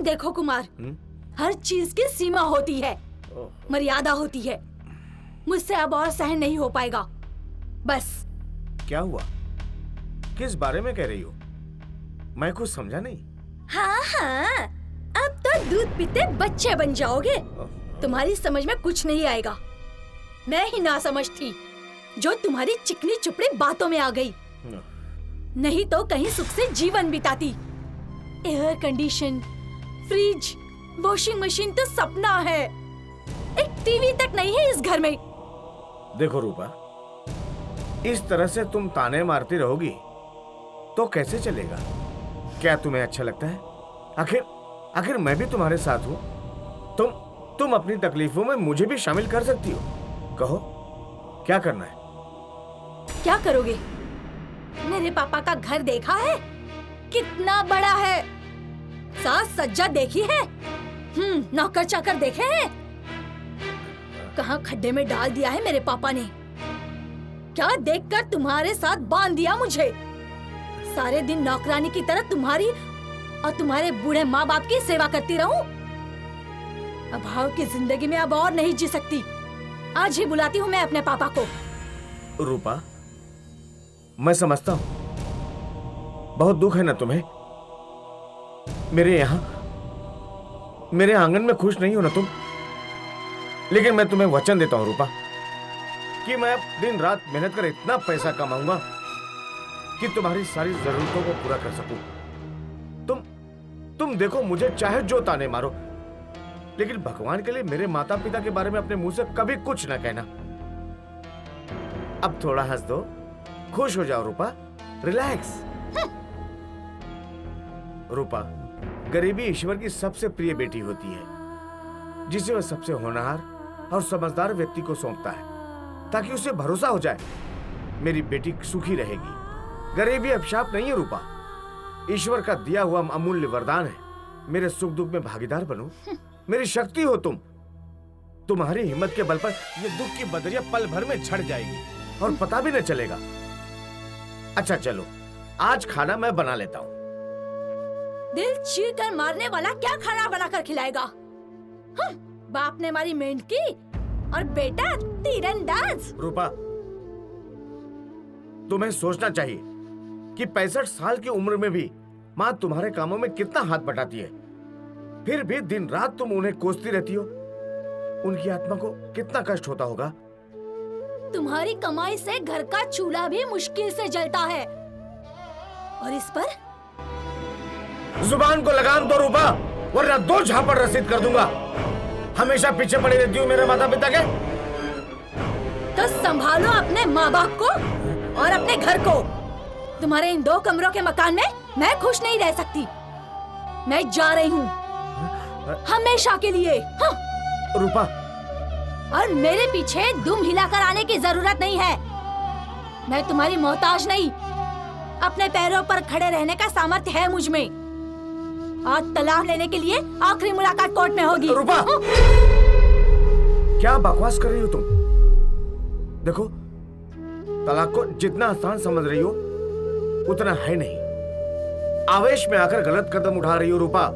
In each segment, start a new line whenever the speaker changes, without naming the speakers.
देखो कुमार, हर चीज की सीमा होती है, मर्यादा होती है। मुझसे अब और सहन नहीं हो पाएगा, बस।
क्या हुआ? किस बारे में कह रही हो? मैं कुछ समझा नहीं।
हाँ हाँ, अब तो दूध पीते बच्चे बन जाओगे। तुम्हारी समझ में कुछ नहीं आएगा। मैं ही नासमझ थी जो तुम्हारी चिकनी चुपड़ी बातों में आ गई। नहीं तो कहीं सुख से जीवन बिताती। Air condition, fridge, washing machine तो सपना है, एक टीवी तक नहीं है इस घर में।
देखो रूपा, इस तरह से तुम ताने मारती रहोगी तो कैसे चलेगा? क्या तुम्हें अच्छा लगता है? आखिर मैं भी तुम्हारे साथ हूँ। तुम अपनी तकलीफों में मुझे भी शामिल कर सकती हो। कहो, क्या करना है?
क्या करोगे? मेरे पापा का घर देखा है? कितना बड़ा है। साज सज्जा देखी है? नौकर चाकर देखे हैं? कहाँ खड्डे में डाल दिया है मेरे पापा ने। क्या देखकर तुम्हारे साथ बांध दिया मुझे। सारे दिन नौकरानी की तरह तुम्हारी और तुम्हारे बूढ़े माँ बाप की सेवा करती रहूं? अभाव की जिंदगी में अब और नहीं जी सकती। आज ही बुलाती हूँ मैं अपने पापा को।
रूपा, मैं समझता हूँ, बहुत दुख है ना तुम्हें। मेरे आंगन में खुश नहीं हो ना तुम। लेकिन मैं तुम्हें वचन देता हूँ रूपा कि मैं दिन रात मेहनत कर इतना पैसा कमाऊंगा कि तुम्हारी सारी जरूरतों को पूरा कर सकूं। तुम देखो, मुझे चाहे जो ताने मारो, लेकिन भगवान के लिए मेरे माता पिता के बारे में अपने मुंह से कभी कुछ ना कहना। अब थोड़ा हंस दो, खुश हो जाओ रूपा, रिलैक्स। रूपा, गरीबी ईश्वर की सबसे प्रिय बेटी होती है, जिसे वह सबसे होनहार और समझदार व्यक्ति को सौंपता है ताकि उसे भरोसा हो जाए मेरी बेटी सुखी रहेगी। गरीबी अभिशाप नहीं है रूपा, ईश्वर का दिया हुआ अमूल्य वरदान है। मेरे सुख दुख में भागीदार बनो, मेरी शक्ति हो तुम। तुम्हारी हिम्मत के बल पर ये दुख की बदरिया पल भर में झड़ जाएगी और पता भी न चलेगा। अच्छा चलो, आज खाना मैं बना लेता हूँ।
दिल चीर कर मारने वाला क्या खाना बनाकर खिलाएगा? बाप ने मारी मेंढकी और बेटा तीरंदाज।
रूपा, तुम्हें सोचना चाहिए कि 65 साल की उम्र में भी माँ तुम्हारे कामों में कितना हाथ बटाती है, फिर भी दिन रात तुम उन्हें कोसती रहती हो। उनकी आत्मा को कितना कष्ट होता होगा।
तुम्हारी कमाई से घर का चूल्हा भी मुश्किल से जलता है, और इस पर
जुबान को लगाम दो रूपा, वरना 2 झापड़ रसीद कर दूंगा। हमेशा पीछे पड़ी रहती हूँ मेरे माता पिता के।
तो संभालो अपने माँ बाप को और अपने घर को। तुम्हारे इन 2 कमरों के मकान में मैं खुश नहीं रह सकती। मैं जा रही हूँ हमेशा के लिए।
रूपा,
और मेरे पीछे दुम हिलाकर आने की जरूरत नहीं है। मैं तुम्हारी मोहताज नहीं, अपने पैरों पर खड़े रहने का सामर्थ्य है मुझ में। और तलाक लेने के लिए आखिरी मुलाकात कोर्ट में होगी।
रूपा, क्या बकवास कर रही हो तुम? देखो, तलाक को जितना आसान समझ रही हो उतना है नहीं। आवेश में आकर गलत कदम उठा रही हो रूपा।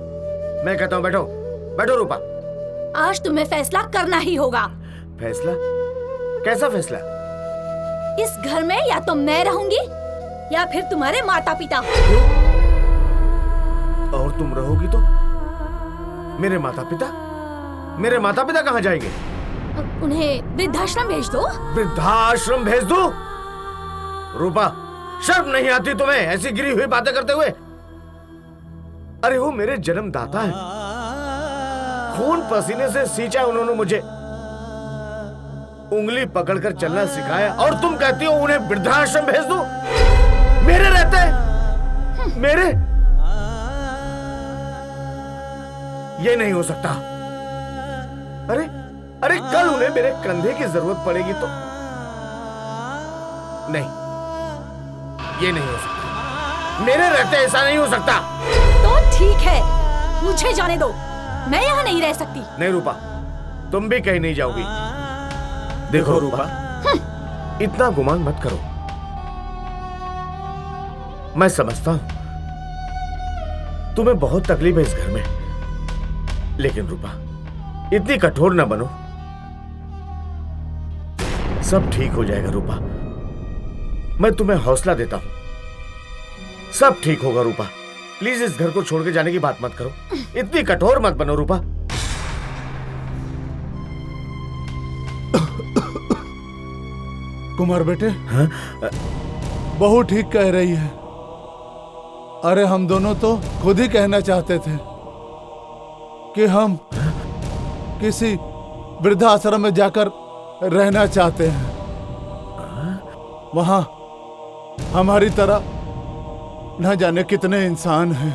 मैं कहता हूँ बैठो, बैठो रूपा।
आज तुम्हें फैसला करना ही होगा।
फैसला? कैसा फैसला?
इस घर में या तो मैं रहूंगी या फिर तुम्हारे माता पिता।
और तुम रहोगी तो मेरे माता पिता? मेरे माता पिता कहाँ जाएंगे?
उन्हें वृद्धाश्रम भेज दो।
वृद्धाश्रम भेज दो? रूपा, शर्म नहीं आती तुम्हें ऐसी गिरी हुई बातें करते हुए? अरे वो मेरे जन्मदाता है, खून पसीने से सींचा उन्होंने मुझे, उंगली पकड़कर चलना सिखाया, और तुम कहती हो उन्हें वृद्धाश्रम भेज दो? मेरे रहते मेरे? ये नहीं हो सकता। अरे अरे कल उन्हें मेरे कंधे की जरूरत पड़ेगी तो? नहीं, ये नहीं हो सकता। मेरे रहते ऐसा नहीं हो सकता।
तो ठीक है, मुझे जाने दो, मैं यहाँ नहीं रह सकती।
नहीं रूपा, तुम भी कहीं नहीं जाओगी। देखो रूपा, इतना गुमान मत करो। मैं समझता हूं तुम्हें बहुत तकलीफ है इस घर में, लेकिन रूपा, इतनी कठोर ना बनो। सब ठीक हो जाएगा रूपा, मैं तुम्हें हौसला देता हूं। सब ठीक होगा रूपा। प्लीज इस घर को छोड़ के जाने की बात मत करो। इतनी कठोर मत बनो रूपा।
कुमार बेटे,
हाँ?
बहू ठीक कह रही है। अरे हम दोनों तो खुद ही कहना चाहते थे कि हम किसी वृद्धाश्रम में जाकर रहना चाहते हैं। वहां हमारी तरह न जाने कितने इंसान हैं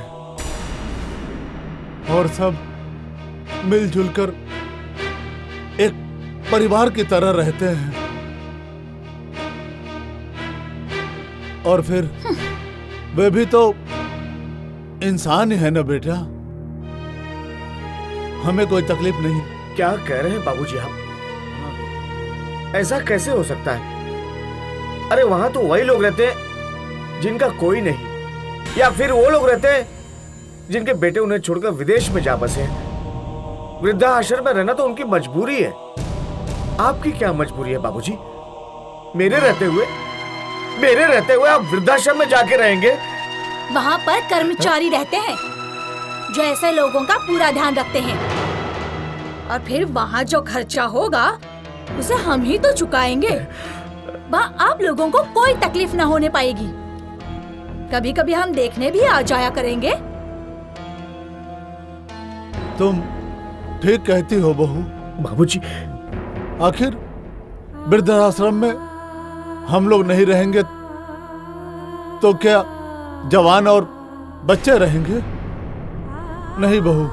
और सब मिलजुल कर एक परिवार की तरह रहते हैं। और फिर वे भी तो इंसान ही है ना बेटा, हमें कोई तकलीफ नहीं।
क्या कह रहे हैं बाबूजी आप? ऐसा कैसे हो सकता है? अरे वहां तो वही लोग रहते हैं जिनका कोई नहीं, या फिर वो लोग रहते हैं जिनके बेटे उन्हें छोड़कर विदेश में जा बसे हैं। वृद्धाश्रम में रहना तो उनकी मजबूरी है। आपकी क्या मजबूरी है बाबूजी? मेरे रहते हुए आप वृद्धाश्रम में जाके रहेंगे?
वहाँ पर कर्मचारी रहते हैं जो ऐसे लोगों का पूरा ध्यान रखते हैं, और फिर वहाँ जो खर्चा होगा उसे हम ही तो चुकाएंगे। वहाँ आप लोगों को कोई तकलीफ न होने पाएगी। कभी कभी हम देखने भी आ जाया करेंगे।
तुम ठीक कहती हो बहू।
बाबूजी,
आखिर वृद्धाश्रम में हम लोग नहीं रहेंगे तो क्या जवान और बच्चे रहेंगे? नहीं बहू,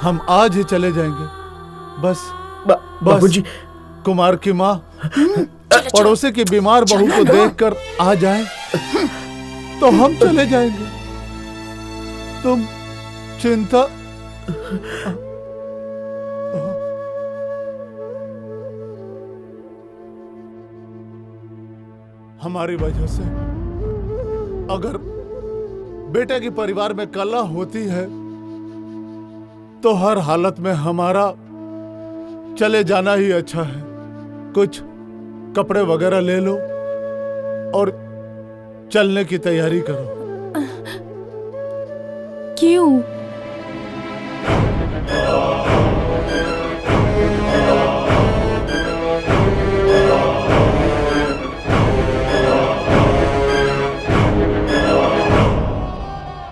हम आज ही चले जाएंगे। बस
बाबूजी,
कुमार की माँ पड़ोसी की बीमार बहू को देखकर आ जाए तो हम चले जाएंगे। तुम चिंता हमारी वजह से अगर बेटे के परिवार में कलह होती है तो हर हालत में हमारा चले जाना ही अच्छा है। कुछ कपड़े वगैरह ले लो और चलने की तैयारी करो।
क्यों?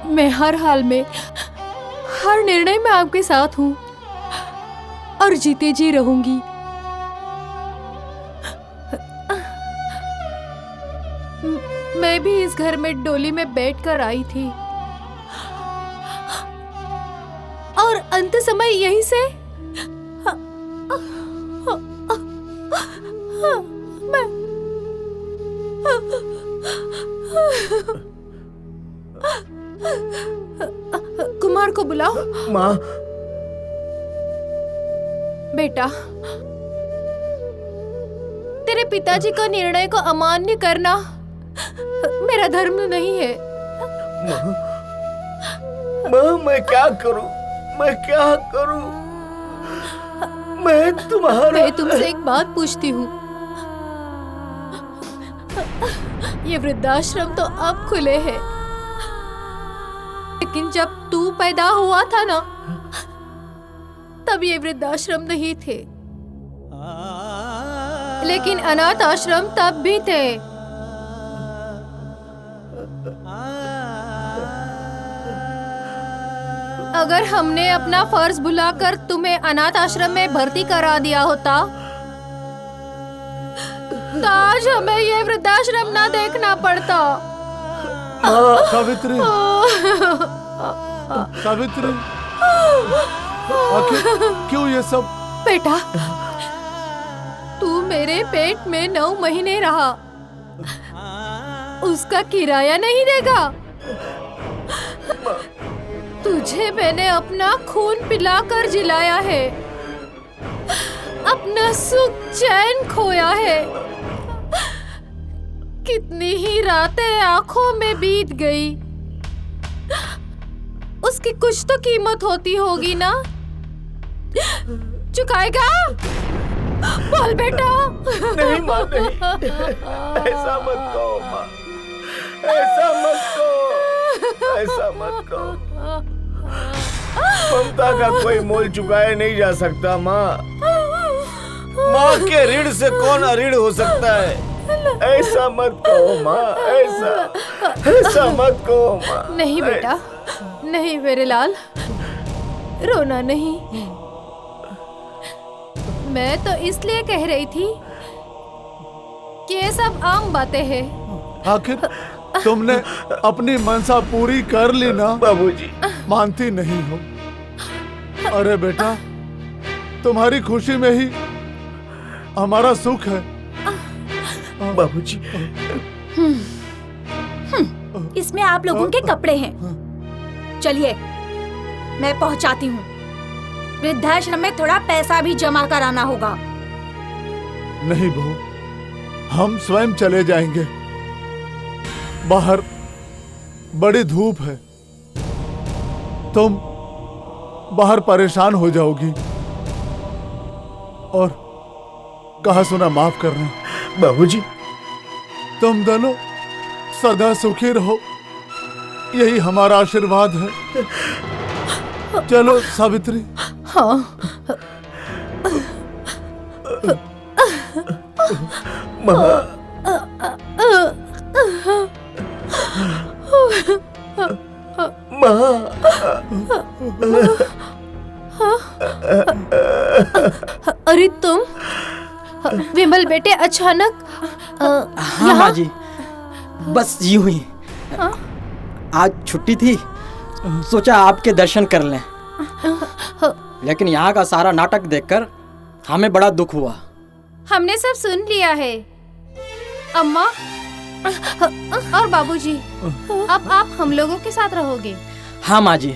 मैं हर हाल में, हर निर्णय में आपके साथ हूं और जीते जी रहूंगी। मैं भी इस घर में डोली में बैठकर आई थी और अंत समय यहीं से कुमार को बुलाओ।
माँ।
बेटा, तेरे पिताजी का निर्णय को अमान्य करना मेरा धर्म नहीं है।
माँ, मैं क्या करूं?
मैं तुमसे एक बात पूछती हूँ। ये वृद्धाश्रम तो अब खुले हैं, लेकिन जब तू पैदा हुआ था ना, तब ये वृद्धाश्रम नहीं थे, लेकिन अनाथ आश्रम तब भी थे। अगर हमने अपना फर्ज भुलाकर तुम्हें अनाथ आश्रम में भर्ती करा दिया होता तो आज हमें ये वृद्धाश्रम ना देखना पड़ता।
सावित्री, सावित्री, आखिर क्यों ये सब?
बेटा, तू मेरे पेट में 9 महीने रहा, उसका किराया नहीं देगा? तुझे मैंने अपना खून पिलाकर जिलाया है, अपना सुख चैन खोया है। कितनी ही रातें आंखों में बीत गई, उसके की कुछ तो कीमत होती होगी ना। चुकाएगा? बोल बेटा।
नहीं माँ, नहीं, ऐसा मत कहो माँ, ऐसा मत कहो, ऐसा मत कहो। ममता का कोई मोल चुकाया नहीं जा सकता माँ। माँ के ऋण से कौन अऋण हो सकता है? ऐसा मत कहो माँ, ऐसा मत कहो माँ।
नहीं बेटा, नहीं मेरे लाल, रोना नहीं। मैं तो इसलिए कह रही थी कि ये सब आम बातें हैं।
आखिर तुमने अपनी मनसा पूरी कर ली ना?
बाबूजी,
मानती नहीं हो? अरे बेटा, तुम्हारी खुशी में ही हमारा सुख है।
बाबूजी,
इसमें आप लोगों के कपड़े हैं। चलिए, मैं पहुंचाती हूँ। वृद्धाश्रम में थोड़ा पैसा भी जमा कराना होगा।
नहीं बहू, हम स्वयं चले जाएंगे। बाहर बड़ी धूप है, तुम बाहर परेशान हो जाओगी। और कहा सुना माफ करना।
बाबूजी,
तुम दोनों सदा सुखी रहो, यही हमारा आशीर्वाद है। चलो सावित्री।
हाँ। अरे तुम विमल बेटे अचानक
हाँ माँ जी, बस यूं ही। आज छुट्टी थी, सोचा आपके दर्शन कर लें। लेकिन यहाँ का सारा नाटक देखकर हमें बड़ा दुख हुआ।
हमने सब सुन लिया है। अम्मा और बाबूजी, अब आप हम लोगों के साथ रहोगे।
हाँ माँ जी,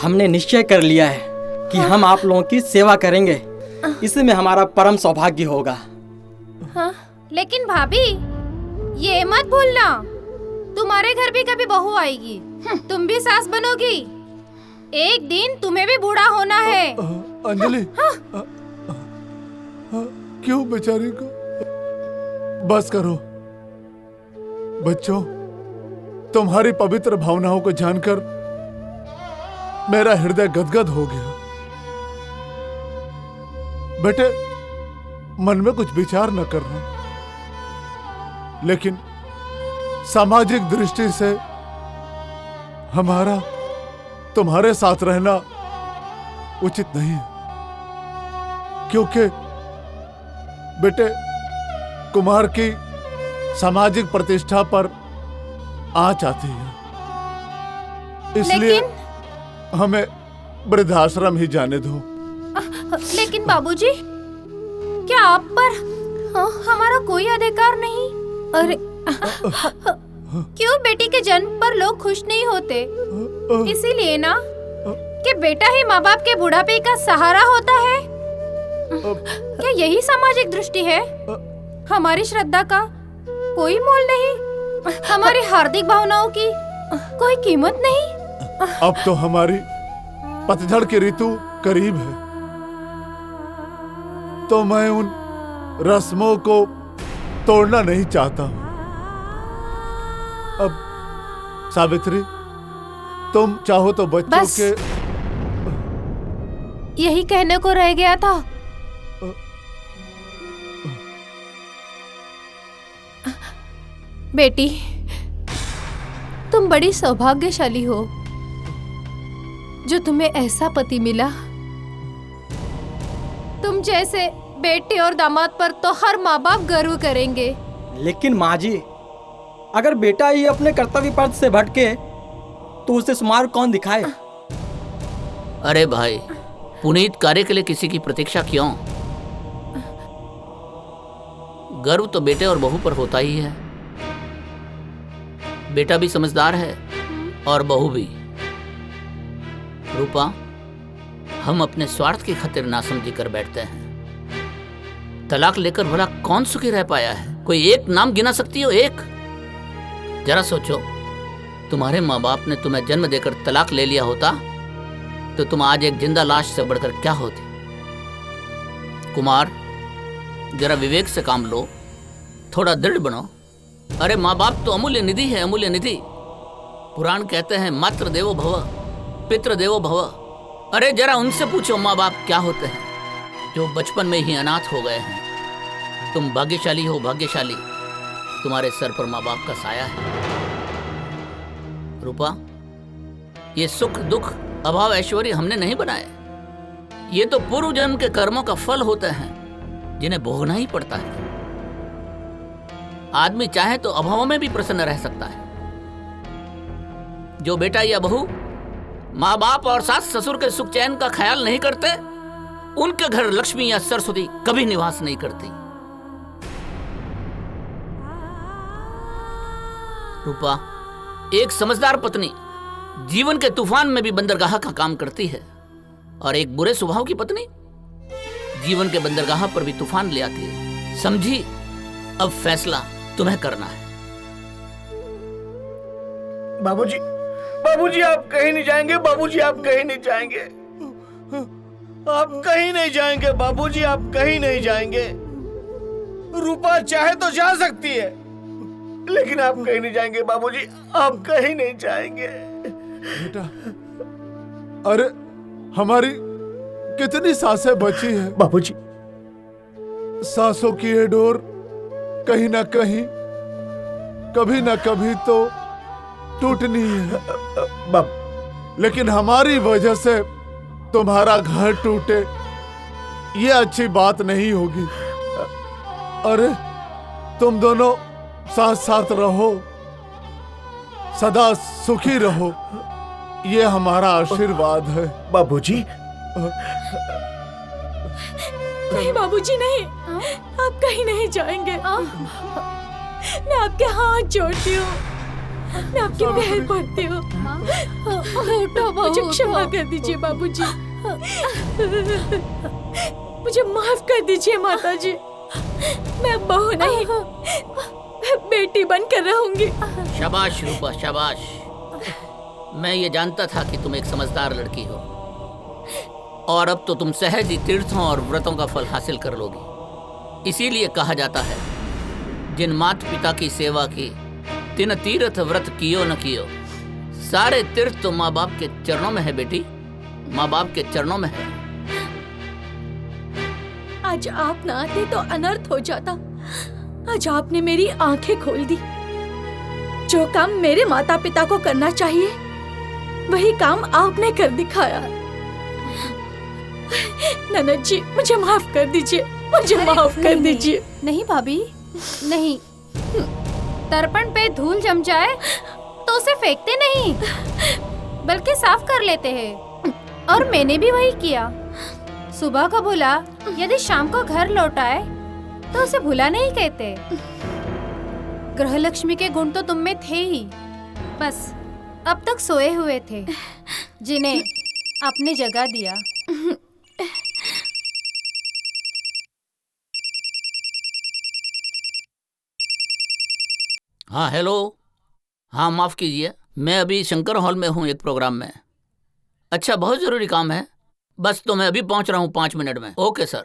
हमने निश्चय कर लिया है कि हम आप लोगों की सेवा करेंगे। इसमें हमारा परम सौभाग्य होगा।
हाँ, लेकिन भाभी ये मत भूलना, तुम्हारे घर भी कभी बहू आएगी, तुम भी सास बनोगी। एक दिन तुम्हें भी बूढ़ा होना है।
अंजलि, क्यों बेचारी को? बस करो बच्चों, तुम्हारी पवित्र भावनाओं को जानकर मेरा हृदय गदगद हो गया। बेटे, मन में कुछ विचार न करना, लेकिन सामाजिक दृष्टि से हमारा तुम्हारे साथ रहना उचित नहीं है, क्योंकि बेटे कुमार की सामाजिक प्रतिष्ठा पर आंच आती है। इसलिए हमें वृद्धाश्रम ही जाने दो।
लेकिन बाबूजी, क्या आप पर हमारा कोई अधिकार नहीं? अरे क्यों बेटी के जन्म पर लोग खुश नहीं होते? इसीलिए ना कि बेटा ही माँ बाप के बुढ़ापे का सहारा होता है। क्या यही सामाजिक दृष्टि है? हमारी श्रद्धा का कोई मोल नहीं, हमारी हार्दिक भावनाओं की कोई कीमत नहीं।
अब तो हमारी पतझड़ की ऋतु करीब है, तो मैं उन रस्मों को तोड़ना नहीं चाहता हूं। अब सावित्री, तुम चाहो तो बच्चों
बस।
के
यही कहने को रह गया था। बेटी, तुम बड़ी सौभाग्यशाली हो जो तुम्हें ऐसा पति मिला। तुम जैसे बेटे और दामाद पर तो हर माँ बाप गर्व करेंगे।
लेकिन माँ जी, अगर बेटा ही अपने कर्तव्य पथ से भटके तो उसे सुमार कौन दिखाए?
अरे भाई, पुनीत कार्य के लिए किसी की प्रतीक्षा क्यों? गर्व तो बेटे और बहू पर होता ही है। बेटा भी समझदार है और बहू भी। रूपा, हम अपने स्वार्थ की खातिर नासमझी कर बैठते हैं। तलाक लेकर भला कौन सुखी रह पाया है? कोई एक नाम गिना सकती हो? एक? जरा सोचो, तुम्हारे माँ बाप ने तुम्हें जन्म देकर तलाक ले लिया होता तो तुम आज एक जिंदा लाश से बढ़कर क्या होती। कुमार, जरा विवेक से काम लो, थोड़ा दृढ़ बनो। अरे माँ बाप तो अमूल्य निधि है, अमूल्य निधि। पुराण कहते हैं मातृ देवो भव, पितृ देवो भव। अरे जरा उनसे पूछो माँ बाप क्या होते हैं, जो बचपन में ही अनाथ हो गए हैं। तुम भाग्यशाली हो, भाग्यशाली। तुम्हारे सर पर माँ बाप का साया है। रूपा, ये सुख दुख अभाव ऐश्वर्य हमने नहीं बनाए। ये तो पूर्व जन्म के कर्मों का फल होते हैं, जिन्हें भोगना ही पड़ता है। आदमी चाहे तो अभाव में भी प्रसन्न रह सकता है। जो बेटा या बहू माँ बाप और सास ससुर के सुख चैन का ख्याल नहीं करते, उनके घर लक्ष्मी या सरस्वती कभी निवास नहीं करती। रूपा, एक समझदार पत्नी जीवन के तूफान में भी बंदरगाह का काम करती है, और एक बुरे स्वभाव की पत्नी जीवन के बंदरगाह पर भी तूफान ले आती है। समझी? अब फैसला तुम्हें करना है।
बाबूजी, बाबूजी आप कहीं नहीं जाएंगे। बाबूजी आप कहीं नहीं जाएंगे। आप कहीं नहीं जाएंगे बाबूजी, आप कहीं नहीं जाएंगे। रूपा चाहे तो जा सकती है, लेकिन आप कहीं नहीं जाएंगे बाबूजी, आप कहीं नहीं जाएंगे।
बेटा, अरे हमारी कितनी सांसें बची हैं
बाबूजी।
सांसों की ये डोर कहीं ना कहीं, कभी ना कभी तो टूटनी है। लेकिन हमारी वजह से तुम्हारा घर टूटे, ये अच्छी बात नहीं होगी। अरे तुम दोनों साथ साथ रहो, सदा सुखी रहो, ये हमारा आशीर्वाद है।
बाबूजी,
नहीं बाबूजी नहीं, आप कहीं नहीं जाएंगे। मैं आपके हाथ जोड़ती हूँ, मैं आपके पैर पड़ती हूँ। मुझे क्षमा कर दीजिए बाबूजी, मुझे माफ कर दीजिए माताजी। मैं बहू नहीं, मैं बेटी बनकर रहूंगी।
शाबाश रूपा, शाबाश। मैं ये जानता था कि तुम एक समझदार लड़की हो, और अब तो तुम सहज ही तीर्थों और व्रतों का फल हासिल कर लोगी। इसीलिए कहा जाता है, जिन माता पिता की सेवा की, तिन तीर्थ व्रत कियो न कियो। सारे तीर्थ तो माँ बाप के चरणों में है बेटी, माँ बाप के चरणों में है।
आज आप ना आते तो अनर्थ हो जाता। आज आपने मेरी आंखें खोल दी। जो काम मेरे माता पिता को करना चाहिए, वही काम आपने कर दिखाया। ननद जी, मुझे माफ कर दीजिए, मुझे माफ कर दीजिए।
नहीं भाभी, नहीं। दर्पण पे धूल जम जाए तो उसे फेंकते नहीं, बल्कि साफ कर लेते हैं। और मैंने भी वही किया। सुबह का भूला यदि शाम को घर लौट आए तो उसे भूला नहीं कहते। गृहलक्ष्मी के गुण तो तुम में थे ही, बस अब तक सोए हुए थे, जिन्हें आपने जगा दिया।
हाँ हेलो। हाँ माफ कीजिए, मैं अभी शंकर हॉल में हूँ एक प्रोग्राम में। अच्छा, बहुत जरूरी काम है, बस तो मैं अभी पहुँच रहा हूँ 5 मिनट में। Okay sir.